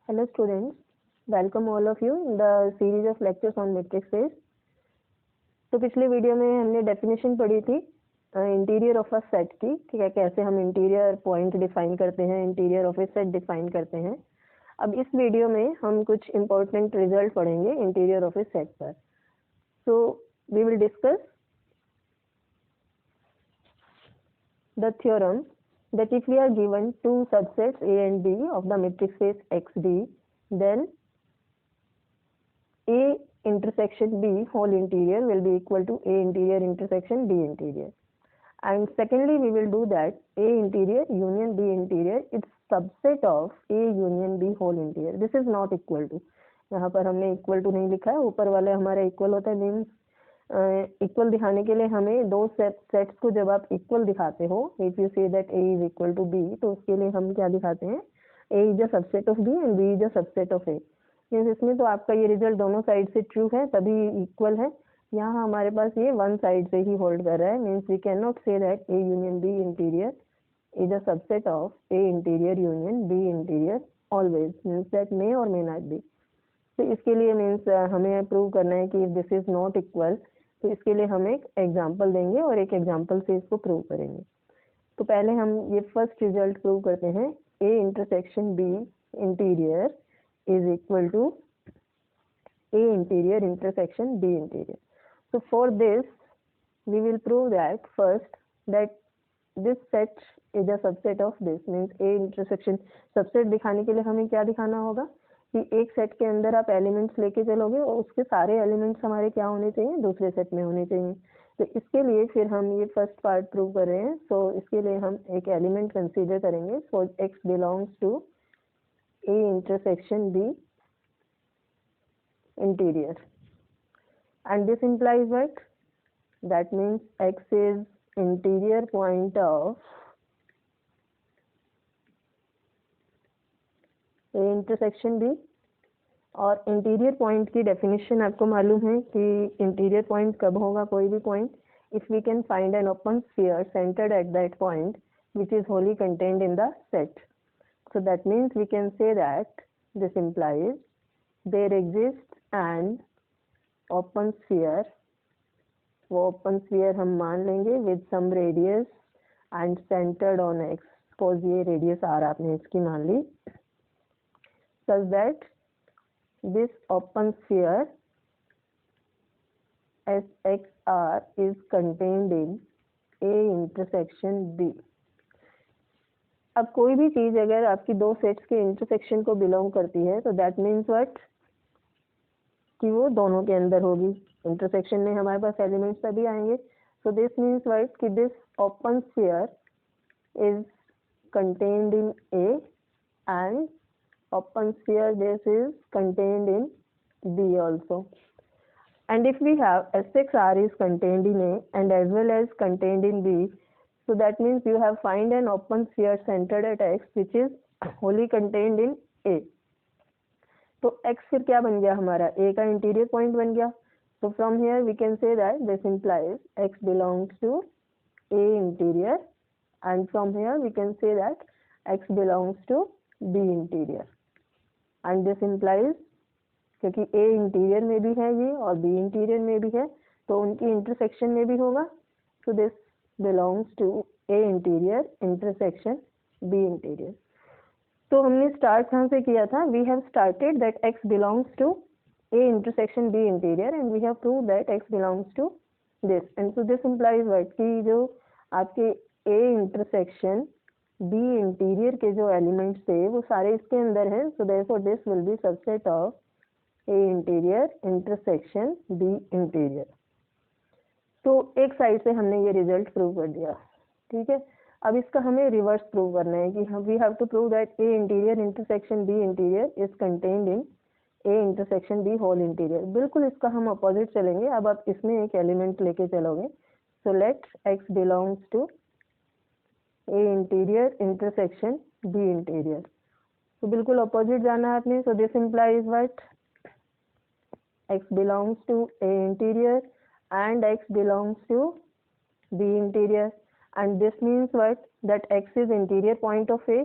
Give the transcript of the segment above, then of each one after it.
Hello students, welcome all of you in the series of lectures on matrix space. तो पिछले video में हमने definition पढ़ी थी इंटीरियर ऑफ अ सेट की, ठीक है, कैसे हम इंटीरियर पॉइंट डिफाइन करते हैं, interior of a set define करते हैं। अब इस वीडियो में हम कुछ इंपॉर्टेंट रिजल्ट पढ़ेंगे इंटीरियर ऑफ ए सेट पर। So we will discuss the theorem that if we are given two subsets A and B of the matrix space XD, then A intersection B whole interior will be equal to A interior intersection B interior. And secondly, we will do that A interior union B interior is subset of A union B whole interior. This is not equal to, यहाँ पर हमने equal to नहीं लिखा है, ऊपर वाले हमारा equal होता है, मीन्स इक्वल दिखाने के लिए हमें दो सेट्स को जब आप इक्वल दिखाते हो, if you say that A is equal to B, तो उसके लिए हम क्या दिखाते हैं, A is a subset of B and B is a subset of A. Means इसमें तो आपका ये रिजल्ट दोनों साइड से ट्रू है तभी इक्वल है। यहाँ हमारे पास ये वन साइड से ही होल्ड कर रहा है, means we can not say that A union B interior is a subset of A interior union B interior always, means that may और मे नॉट बी। तो इसके लिए मीन्स हमें प्रूव करना है कि दिस इज नॉट इक्वल, तो इसके लिए हम एक एग्जाम्पल देंगे और एक एग्जाम्पल से इसको प्रूव करेंगे। तो पहले हम ये फर्स्ट रिजल्ट प्रूव करते हैं, A intersection B interior is equal to A interior intersection B interior. so for this we will prove that first that this set is a subset of this, means A intersection subset दिखाने के लिए हमें क्या दिखाना होगा कि एक set के अंदर आप एलिमेंट्स लेके चलोगे और उसके सारे एलिमेंट्स हमारे क्या होने चाहिए, दूसरे सेट में होने चाहिए। तो इसके लिए फिर हम ये फर्स्ट पार्ट प्रूव कर रहे हैं। सो इसके लिए हम एक एलिमेंट कंसीडर करेंगे। So x belongs to A intersection B interior, and this implies what? That means x is interior point of A intersection B। और इंटीरियर पॉइंट की डेफिनेशन आपको मालूम है कि इंटीरियर पॉइंट कब होगा, कोई भी point, if we can find an open sphere centred at that point which is wholly contained in the set. So that means we can say that this implies there exists an open sphere, वो open sphere हम मान लेंगे with some radius and centred on x, suppose ये radius r आपने इसकी मान ली, such that this open sphere S x r is contained in A intersection B. अब कोई भी चीज अगर आपकी दो सेट्स के इंटरसेक्शन को बिलोंग करती है तो दैट मीन्स व्हाट, कि वो दोनों के अंदर होगी। इंटरसेक्शन में हमारे पास एलिमेंट्स तभी आएंगे। सो दिस मीन्स व्हाट कि this open sphere is contained in A and open sphere this is contained in B also. And if we have SXR is contained in A and as well as contained in B, so that means you have find an open sphere centered at X which is wholly contained in A। तो x फिर क्या बन गया हमारा, a का interior point बन गया। तो from here we can say that this implies x belongs to a interior and from here we can say that x belongs to b interior. And this implies, क्योंकि a interior में भी है ये और b interior में भी है तो उनकी इंटरसेक्शन में भी होगा। So this belongs to a interior intersection b interior. तो हमने स्टार्ट कहाँ से किया था, we have started that x belongs to A intersection B interior and we have prove that x belongs to this, and so this implies what कि जो आपके A intersection B interior के जो एलिमेंट्स थे वो सारे इसके अंदर हैं। So therefore this will be subset of A interior intersection B interior. तो एक साइड से हमने ये रिजल्ट प्रूव कर दिया, ठीक है। अब इसका हमें रिवर्स प्रूव करना है कि we have to prove that A interior intersection B interior is contained in A intersection B whole interior. बिल्कुल इसका हम अपोजिट चलेंगे। अब आप इसमें एक एलिमेंट लेके चलोगे। So let x belongs to A interior intersection B interior. तो बिल्कुल अपोजिट जाना है आपने। So this implies what, x belongs to A interior and x belongs to B interior, and this means what, that x is interior point of A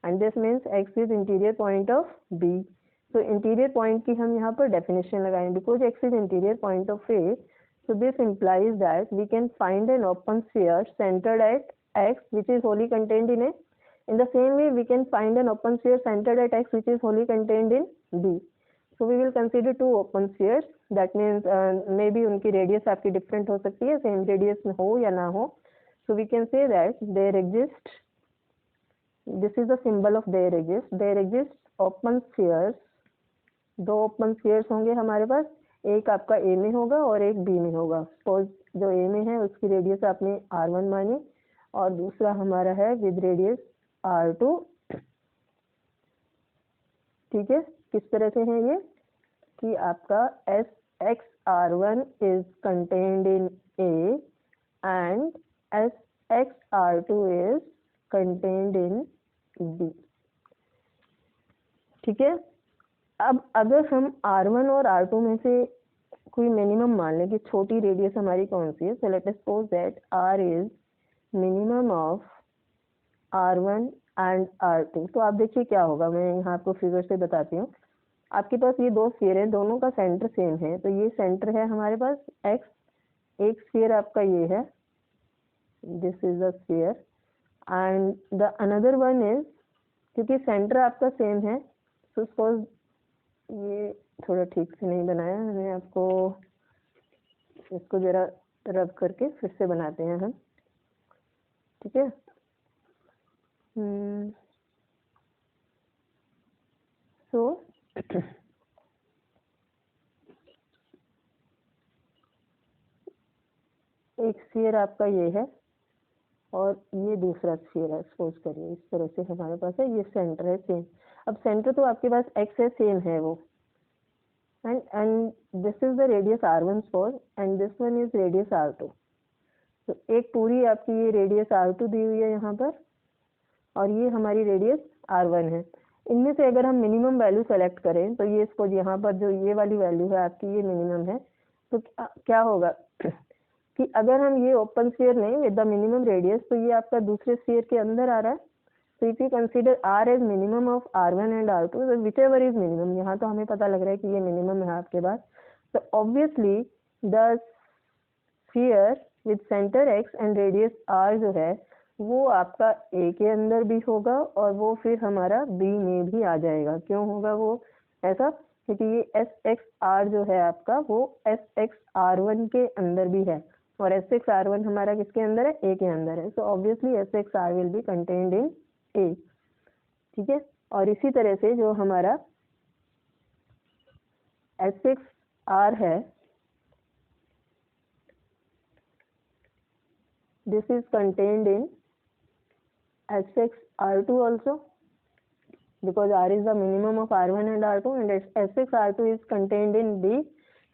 and this means x is interior point of B. तो interior point की हम यहाँ पर definition लगाएंगे, because x is interior point of A. So this implies that we can find an open sphere centered at x which is wholly contained in A. In the same way, we can find an open sphere centered at x which is wholly contained in B. So we will consider two open spheres. That means maybe उनकी radius आपकी different हो सकती है, same radius में हो या ना हो. So we can say that there exists. This is the symbol of there exists. There exists open spheres. दो open spheres होंगे हमारे पास. एक आपका A में होगा और एक B में होगा. सपोज जो A में है उसकी रेडियस आपने R1 मानी और दूसरा हमारा है विद रेडियस R2. ठीक है, किस तरह से है ये कि आपका SXR1 is contained in A and SXR2 is contained in B. ठीक है, अब अगर हम R1 और R2 में से कोई मिनिमम मान लें कि छोटी रेडियस हमारी कौन सी है, so let us suppose that R is minimum of R1 and R2. तो आप देखिए क्या होगा, मैं यहाँ आपको फिगर से बताती हूँ. आपके पास ये दो स्फीयर हैं, दोनों का सेंटर सेम है, तो ये सेंटर है हमारे पास X. एक स्फीयर आपका ये है, this is the sphere, and the another one is, क्योंकि सेंटर आपका सेम है, सो सपोज ये थोड़ा ठीक से नहीं बनाया मैंने आपको, इसको जरा रब करके फिर से बनाते हैं हम. ठीक है, सो एक स्फीयर आपका ये है और ये दूसरा स्फीयर है. सपोज करिए इस तरह से हमारे पास है, ये सेंटर है सेम. अब सेंटर तो आपके पास x है, सेम है वो, and this is the radius R1 suppose and this one is radius R2. तो एक पूरी आपकी ये रेडियस R2 दी हुई है यहाँ पर और ये हमारी रेडियस R1 है. इनमें से अगर हम मिनिमम वैल्यू सेलेक्ट करें तो ये सपोज यहाँ पर जो ये वाली वैल्यू है आपकी, ये मिनिमम है. तो क्या होगा कि अगर हम ये ओपन स्फीयर लें विद द मिनिमम रेडियस, तो ये आपका दूसरे स्फीयर के अंदर आ रहा है. So if you consider R as minimum of R1 and R2, so whichever is minimum, यहाँ तो हमें पता लग रहा है कि ये मिनिमम है आपके पास. So obviously the sphere with center X and radius R जो है वो आपका A के अंदर भी होगा और वो फिर हमारा B में भी आ जाएगा. क्यों होगा वो ऐसा, क्योंकि ये SXR जो है आपका वो SXR1 के अंदर भी है और SXR1 हमारा किसके अंदर है, A के अंदर है. So obviously SXR will be contained in A. ठीक है, और इसी तरह से जो हमारा SXR है, this is contained in SXR2 also, because R is the minimum of R1 and R2 and SXR2 is contained in B.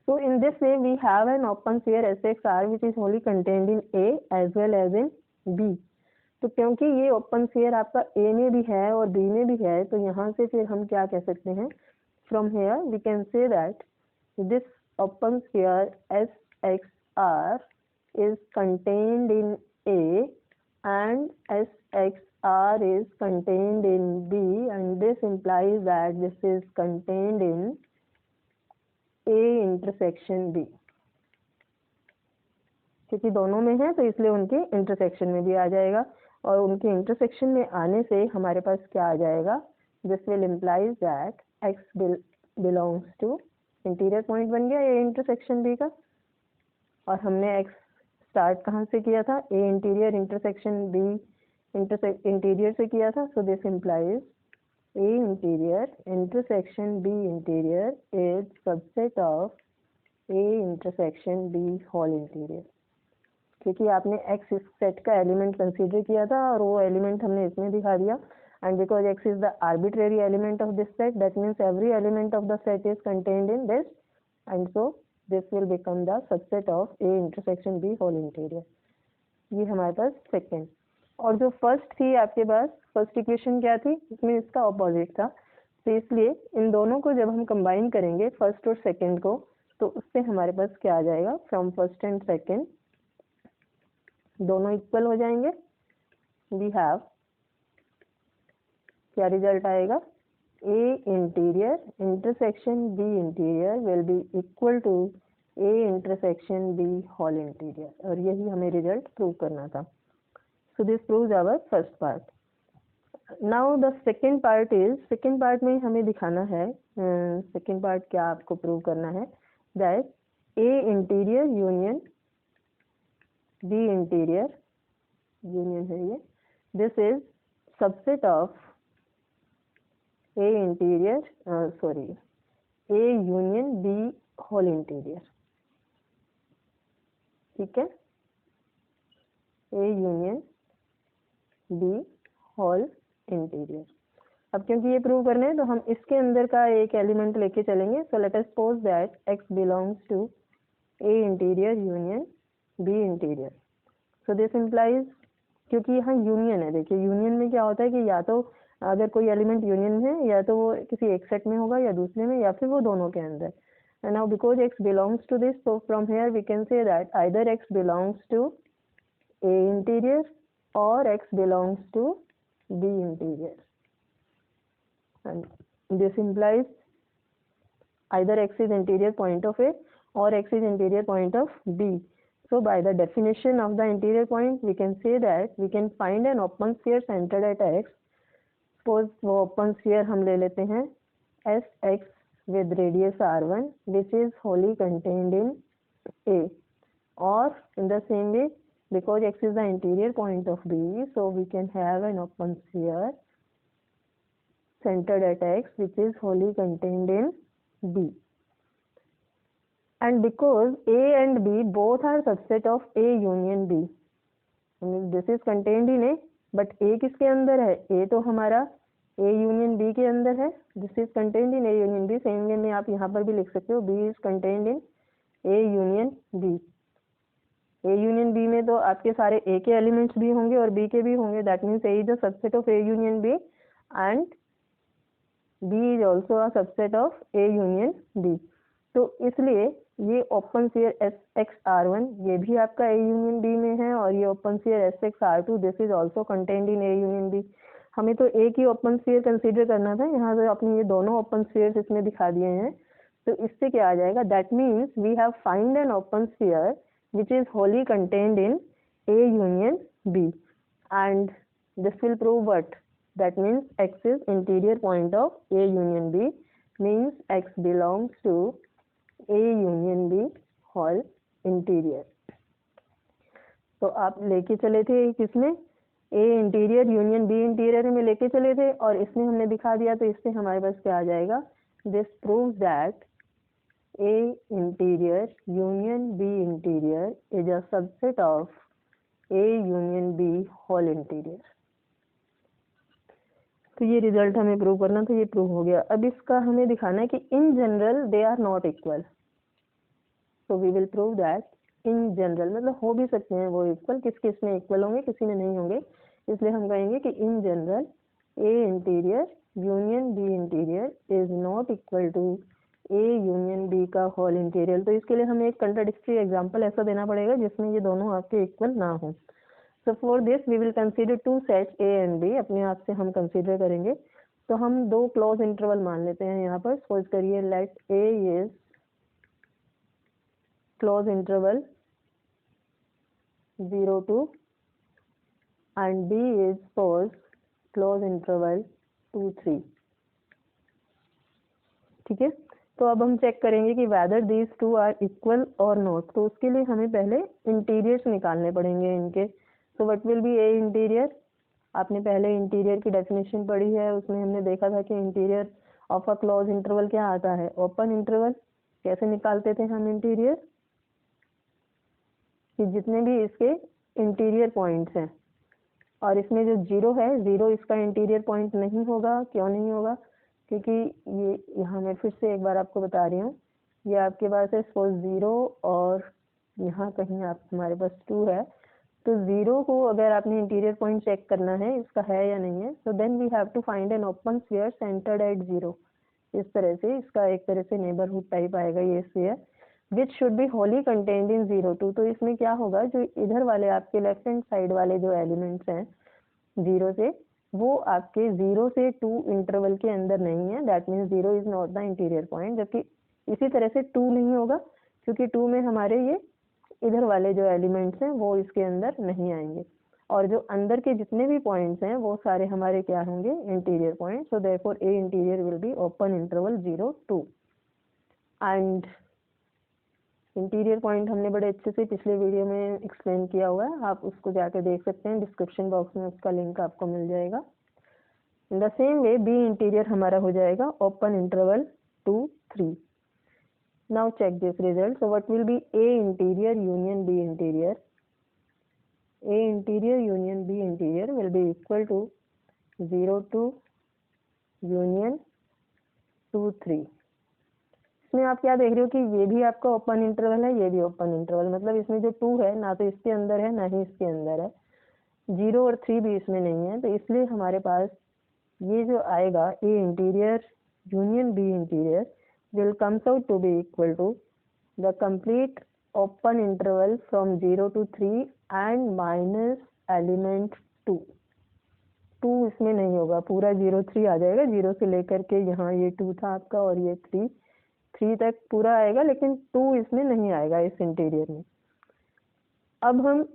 So in this way we have an open sphere SXR which is only contained in A as well as in B. तो क्योंकि ये open sphere आपका A में भी है और B में भी है, तो यहाँ से फिर हम क्या कह सकते हैं, from here we can say that this open sphere SXR is contained in A and SXR is contained in B, and this implies that this is contained in A intersection B. क्योंकि दोनों में है तो इसलिए उनके intersection में भी आ जाएगा और उनके इंटरसेक्शन में आने से हमारे पास क्या आ जाएगा, this will implies that x belongs to interior point बन गया ए इंटरसेक्शन बी का. और हमने x स्टार्ट कहाँ से किया था, A interior intersection B interior से किया था. So this implies A interior intersection B interior is subset of A intersection B whole interior. क्योंकि आपने x इस सेट का एलिमेंट कंसीडर किया था और वो एलिमेंट हमने इसमें दिखा दिया, and because x is the arbitrary element of this set, that means every element of the set is contained in this, and so this will become the subset of A intersection B whole interior. ये हमारे पास second. और जो first थी आपके पास, first equation क्या थी, इसमें इसका ऑपोजिट था. तो इसलिए इन दोनों को जब हम कंबाइन करेंगे फर्स्ट और सेकेंड को, तो उससे हमारे पास क्या आ जाएगा, फ्रॉम फर्स्ट एंड सेकेंड दोनों इक्वल हो जाएंगे. वी हैव क्या रिजल्ट आएगा, A interior intersection B interior will be equal to A intersection B whole interior, और यही हमें रिजल्ट प्रूव करना था। So this proves our first part. Now the second part is, second part में हमें दिखाना है, सेकेंड पार्ट क्या आपको प्रूव करना है, that A interior union B interior union है ये, this is subset of A interior sorry A union B whole interior, ठीक है, A union B whole interior. अब क्योंकि ये प्रूव करना है तो हम इसके अंदर का एक एलिमेंट लेके चलेंगे। So let us suppose that x belongs to A interior union B interior. So this implies, क्योंकि यहाँ यूनियन है, देखिए यूनियन में क्या होता है कि या तो अगर कोई एलिमेंट यूनियन में है या तो वो किसी एक सेट में होगा या दूसरे में या फिर वो दोनों के अंदर। And now because x belongs to this, so from here we can say that either x belongs to A interior or x belongs to B interior, and this implies either x is interior point of A or x is interior point of B. So by the definition of the interior point we can say that we can find an open sphere centered at x. Suppose वो open sphere हम ले लेते हैं Sx with radius r1 which is wholly contained in A, or in the same way because x is the interior point of B, so we can have an open sphere centered at x which is wholly contained in B. And because A and B both are subset of A union B, I mean this is contained in A, but A किसके अंदर है, A तो हमारा A union B के अंदर है, this is contained in A union B। Same way में आप यहाँ पर भी लिख सकते हो B is contained in A union B। A union B में तो आपके सारे ए के एलिमेंट्स भी होंगे और बी के भी होंगे, that means A is a subset of A union B and B is also a subset of A union B. तो इसलिए ये ओपन स्फीयर Sx(r1) ये भी आपका ए यूनियन बी में है, और ये open sphere Sx(r2) this is also contained in A union B. हमें तो एक ही ओपन स्फीयर कंसीडर करना था, यहाँ से आपने ये दोनों ओपन स्फीयर्स इसमें दिखा दिए हैं। तो इससे क्या आ जाएगा, that means we have find an open sphere which is wholly contained in A union B, and this will prove what, that means x is interior point of A union B, means x belongs to A union B whole interior। तो आप लेके चले थे किसमें, A interior union B interior में लेके चले थे, और इसमें हमने दिखा दिया, तो इससे हमारे पास क्या आ जाएगा, this proves that A interior union B interior is a subset of A union B whole interior। तो ये रिजल्ट हमें प्रूव करना था, ये प्रूव हो गया। अब इसका हमें दिखाना है कि in general they are not equal. So we will prove that in general, मतलब हो भी सकते हैं वो इक्वल, किस किस में इक्वल होंगे, किसी में नहीं होंगे, इसलिए हम कहेंगे कि in general A interior union B interior is not equal to A union B का होल इंटीरियर। तो इसके लिए हमें एक कंट्राडिक्टरी एग्जांपल ऐसा देना पड़ेगा जिसमें ये दोनों आपके इक्वल ना हो। So for this we will consider two sets A and B, अपने आप से हम कंसीडर करेंगे। तो हम दो क्लोज इंटरवल मान लेते हैं यहाँ पर। सपोज करिए let A is close interval 0 to and B is suppose close interval 2 3, ठीक है। तो अब हम चेक करेंगे कि whether these two are equal और नॉट। तो उसके लिए हमें पहले इंटीरियर्स निकालने पड़ेंगे इनके। So what will be A interior, आपने पहले इंटीरियर की डेफिनेशन पढ़ी है, उसमें हमने देखा था कि interior of a close interval क्या आता है, ओपन इंटरवल। कैसे निकालते थे हम इंटीरियर, कि जितने भी इसके इंटीरियर पॉइंट्स हैं, और इसमें जो 0 है, 0 इसका इंटीरियर पॉइंट नहीं होगा। क्यों नहीं होगा, क्योंकि ये यहाँ मैं फिर से एक बार आपको बता रही हूँ, ये आपके पास है सपोज 0 और यहाँ कहीं आप हमारे पास 2 है। तो 0 को अगर आपने इंटीरियर पॉइंट चेक करना है इसका है या नहीं है, so then we have to find an open sphere centred at 0। इस तरह से इसका एक तरह से नेबरहुड टाइप आएगा ये sphere, which should be Holi contained in 0 2। तो इसमें क्या होगा, जो इधर वाले आपके लेफ्ट हैंड साइड वाले जो एलिमेंट्स हैं 0 से, वो आपके 0 से 2 इंटरवल के अंदर नहीं है, that means 0 is not the interior point. जबकि इसी तरह से 2 नहीं होगा, क्योंकि 2 में हमारे ये इधर वाले जो एलिमेंट्स हैं वो इसके अंदर नहीं आएंगे, और जो अंदर के जितने भी पॉइंट्स हैं वो सारे हमारे क्या होंगे, interior point. So therefore A interior will be open interval 0 2। And interior point हमने बड़े अच्छे से पिछले वीडियो में एक्सप्लेन किया हुआ है, आप उसको जाके देख सकते हैं, डिस्क्रिप्शन बॉक्स में उसका लिंक आपको मिल जाएगा। In the same way B interior हमारा हो जाएगा open interval 2 3। Now check this result. So what will be A interior union B interior? A interior union B interior will be equal to 0 2 union 2 3। इसमें आप क्या देख रहे हो कि ये भी आपका ओपन इंटरवल है, ये भी ओपन इंटरवल, मतलब इसमें जो 2 है ना तो इसके अंदर है ना ही इसके अंदर है, 0 और 3 भी इसमें नहीं है। तो इसलिए हमारे पास ये जो आएगा A interior union B interior will comes out to be equal to the complete open interval from 0 to 3 and minus element 2। 2 इसमें नहीं होगा, पूरा 0 3 आ जाएगा, 0 से लेकर के यहाँ ये 2 था आपका और ये 3 तक पूरा आएगा, लेकिन 2 इसमें नहीं आएगा इस इंटीरियर में। अब हम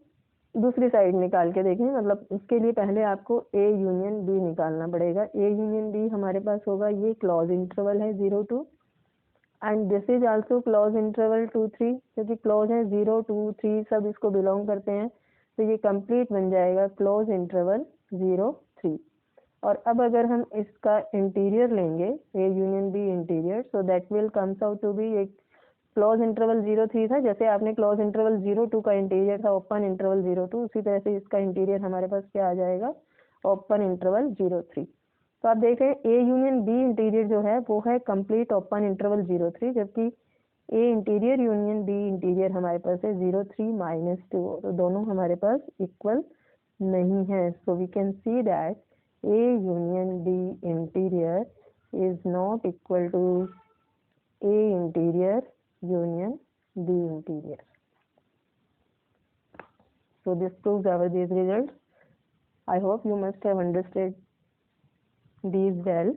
दूसरी साइड निकाल के देखें, मतलब उसके लिए पहले आपको ए यूनियन बी निकालना पड़ेगा। ए यूनियन बी हमारे पास होगा, ये क्लोज इंटरवल है 0 2 and this is also close interval 2 3, क्योंकि क्लोज है 0 2 3 सब इसको बिलोंग करते हैं, तो ये कंप्लीट बन जाएगा क्लोज इंटरवल 0 3। और अब अगर हम इसका इंटीरियर लेंगे A union B interior, so that will comes out to be, एक क्लोज इंटरवल 0 3 था, जैसे आपने क्लोज इंटरवल 0 2 का इंटीरियर था ओपन इंटरवल 0 2, उसी तरह से इसका इंटीरियर हमारे पास क्या आ जाएगा, ओपन इंटरवल 0 3। तो आप देख रहे हैं ए यूनियन बी इंटीरियर जो है वो है कंप्लीट ओपन इंटरवल 0 3, जबकि ए इंटीरियर यूनियन बी इंटीरियर हमारे पास है 0 3 माइनस 2, तो दोनों हमारे पास इक्वल नहीं है। So we can see that A union B interior is not equal to A interior union B interior. So this proves our these results. I hope you must have understood these well.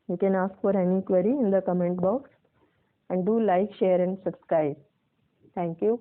You can ask for any query in the comment box and do like, share and subscribe. Thank you.